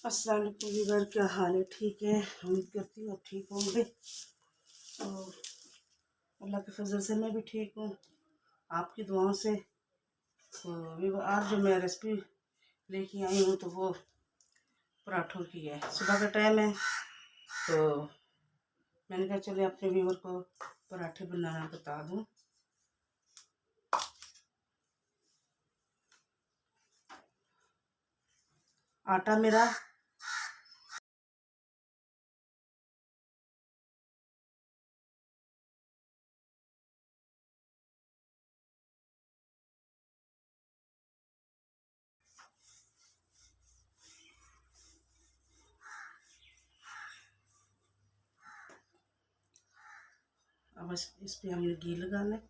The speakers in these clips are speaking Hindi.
अस्सलाम वालेकुम वीवर, क्या हाल है? ठीक है, उम्मीद करती हूँ आप ठीक होंगे। और अल्लाह के फजल से मैं भी ठीक हूँ, आपकी दुआओं से। तो वीवर, आज जो मैं रेसिपी लेके आई हूँ तो वो पराठों की है। सुबह का टाइम है तो मैंने कहा चलिए अपने वीवर को पराठे बनाना बता दूँ। आटा मेरा अब इस पे हमने घी लगाना है।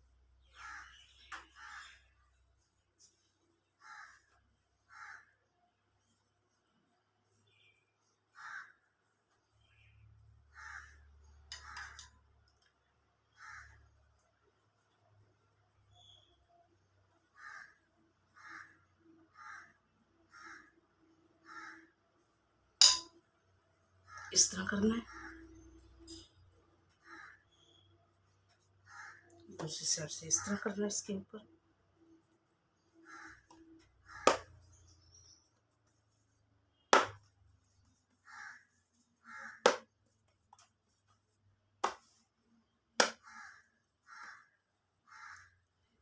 इस तरह करना है, दूसरी साइड से इस तरह करना है इसके ऊपर।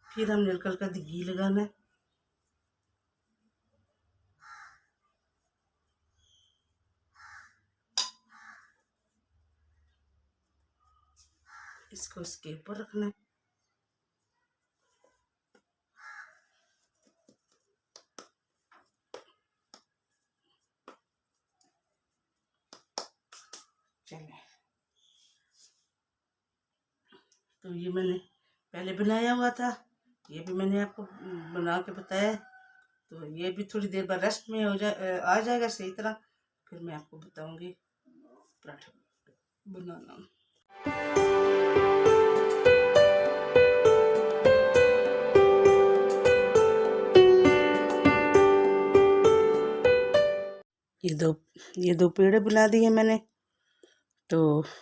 फिर हमने हल्का हल्का घी लगाना है। इसको इसके ऊपर रखना है। चले, तो ये मैंने पहले बनाया हुआ था, ये भी मैंने आपको बना के बताया। तो ये भी थोड़ी देर बाद रेस्ट में आ जाएगा सही तरह। फिर मैं आपको बताऊंगी पराठे बनाना। ये दो ये दो पेड़े बना दिए मैंने। तो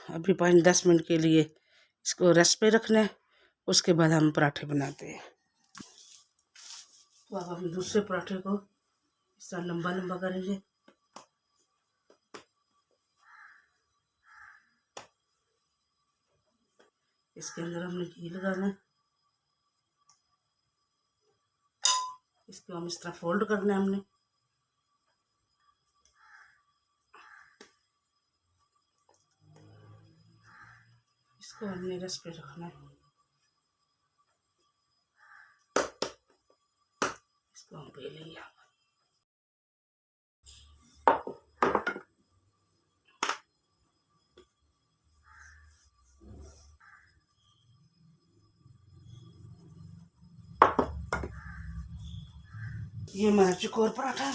अभी 5-10 मिनट के लिए इसको रेस्ट पे रखना है, उसके बाद हम पराठे बनाते हैं। तो अब हम दूसरे पराठे को इस तरह लंबा लंबा करेंगे। इसके अंदर हमने घी लगाना है। इसको हम इस तरह फोल्ड करना है हमने। इसको हमने रेस्ट पे रखना है। इसको हम बेलेंगे। ये हमारा चकोर पराठा।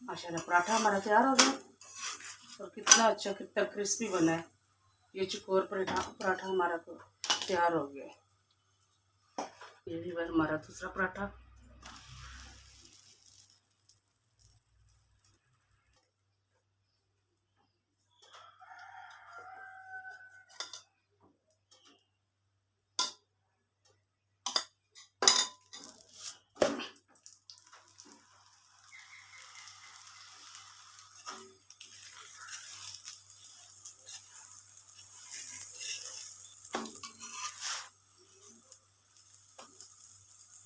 माशाल्लाह पराठा हमारा तैयार हो गया। और कितना अच्छा, कितना क्रिस्पी बना है। ये चकोर पराठा हमारा तो तैयार हो गया। ये भी हमारा दूसरा पराठा।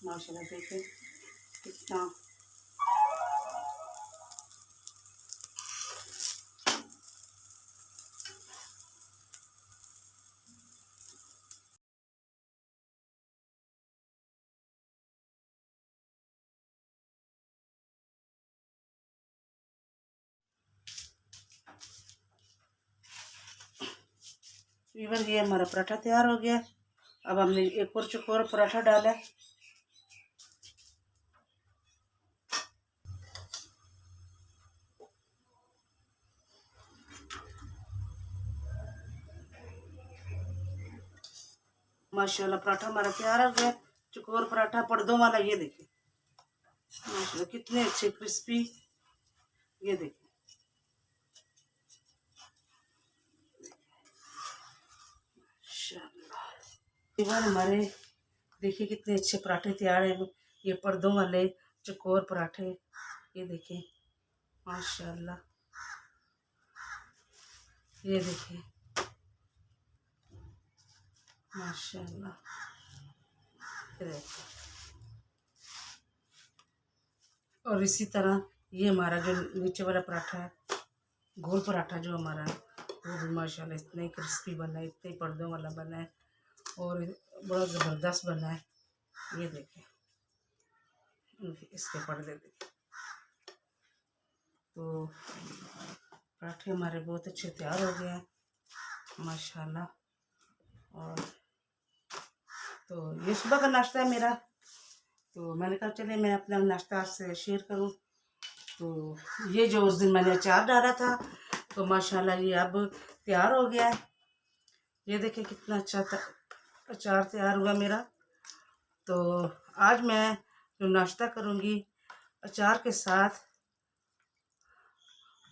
माशाल्लाह देखिए कितना इवन ये हमारा पराठा तैयार हो गया। अब हमने एक और चकोर पराठा डाला है। माशाल्लाह पराठा हमारा तैयार हो गया। चकोर पराठा पर्दों वाला, ये देखिए माशाल्लाह कितने अच्छे क्रिस्पी, ये देखिए इवन हमारे देखिए कितने अच्छे पराठे तैयार हैं। ये पर्दों वाले चकोर पराठे, ये देखिए माशाल्लाह, ये देखिए माशाल्लाह, ये देखिए। और इसी तरह ये हमारा जो नीचे वाला पराठा है, गोल पराठा जो हमारा है, वो भी माशाल्लाह इतने क्रिस्पी बना है, इतने पर्दों वाला बना है और बड़ा ज़बरदस्त बना है। ये देखिए इसके पर्दे देखिए। तो पराठे हमारे बहुत अच्छे तैयार हो गए हैं माशाल्लाह। और तो ये सुबह का नाश्ता है मेरा। तो मैंने कहा चले मैं अपना नाश्ता आपसे शेयर करूं। तो ये जो उस दिन मैंने अचार डाला था, तो माशाल्लाह ये अब तैयार हो गया है। ये देखिए कितना अच्छा अचार तैयार हुआ मेरा। तो आज मैं जो नाश्ता करूंगी अचार के साथ,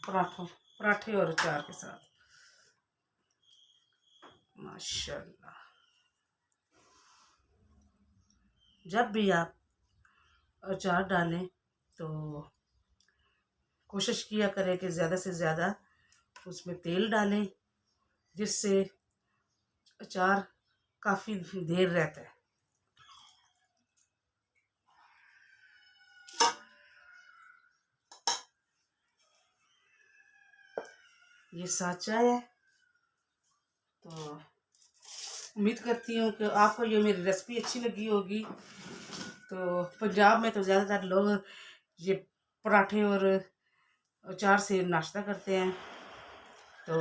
पराठे और अचार के साथ माशाल्लाह। जब भी आप अचार डालें तो कोशिश किया करें कि ज़्यादा से ज़्यादा उसमें तेल डालें, जिससे अचार काफ़ी देर रहता है। ये साचा है। तो उम्मीद करती हूँ कि आपको ये मेरी रेसिपी अच्छी लगी होगी। तो पंजाब में तो ज़्यादातर लोग ये पराठे और अचार से नाश्ता करते हैं। तो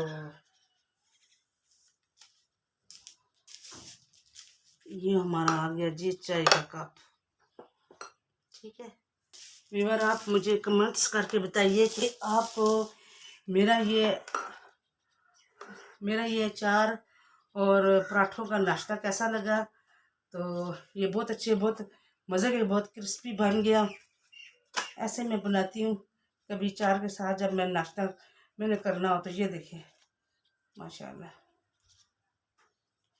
ये हमारा आ गया जी चाय का कप, ठीक है। व्यूअर आप मुझे कमेंट्स करके बताइए कि आपको मेरा ये अचार और पराठों का नाश्ता कैसा लगा। तो ये बहुत अच्छे, बहुत मज़े के, बहुत क्रिस्पी बन गया। ऐसे मैं बनाती हूँ कभी अचार के साथ, जब मैं नाश्ता मैंने करना हो। तो ये देखिए माशाल्लाह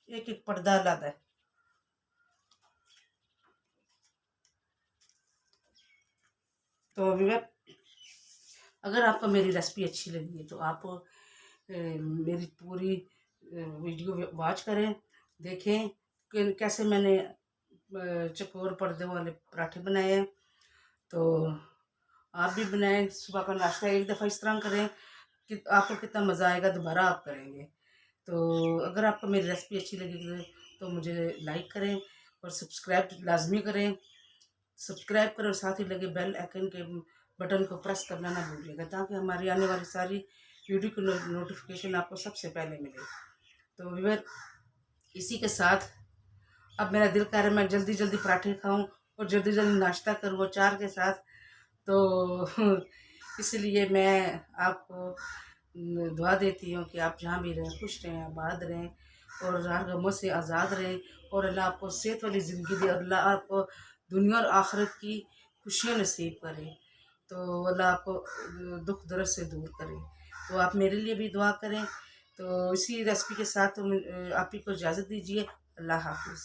एक एक पर्दा अलग है। तो व्यूअर अगर आपको मेरी रेसिपी अच्छी लगी है तो आप मेरी पूरी वीडियो वॉच करें, देखें कि कैसे मैंने चकोर पर्दे वाले पराठे बनाए हैं। तो आप भी बनाएं, सुबह का नाश्ता एक दफ़ा इस तरह करें कि आपको कितना मज़ा आएगा, दोबारा आप करेंगे। तो अगर आपको मेरी रेसिपी अच्छी लगी तो मुझे लाइक करें और सब्सक्राइब लाजमी करें। सब्सक्राइब करें और साथ ही लगे बेल आइकन के बटन को प्रेस करना ना भूलिएगा, ताकि हमारी आने वाली सारी वीडियो की नोटिफिकेशन आपको सबसे पहले मिले। तो व्यूअर इसी के साथ अब मेरा दिल कर रहा है मैं जल्दी जल्दी पराठे खाऊं और जल्दी जल्दी नाश्ता करूँ अचार के साथ। तो इसलिए मैं आपको दुआ देती हूँ कि आप जहाँ भी रहें खुश रहें, आबाद रहें और हर गमों से आज़ाद रहें। और अल्लाह आपको सेहत वाली ज़िंदगी दे और अल्लाह आपको दुनिया और आखिरत की खुशियाँ नसीब करे। तो अल्लाह आपको दुख दर्द से दूर करे। तो आप मेरे लिए भी दुआ करें। तो इसी रेसिपी के साथ आप ही को इजाज़त दीजिए। अल्लाह हाफिज़।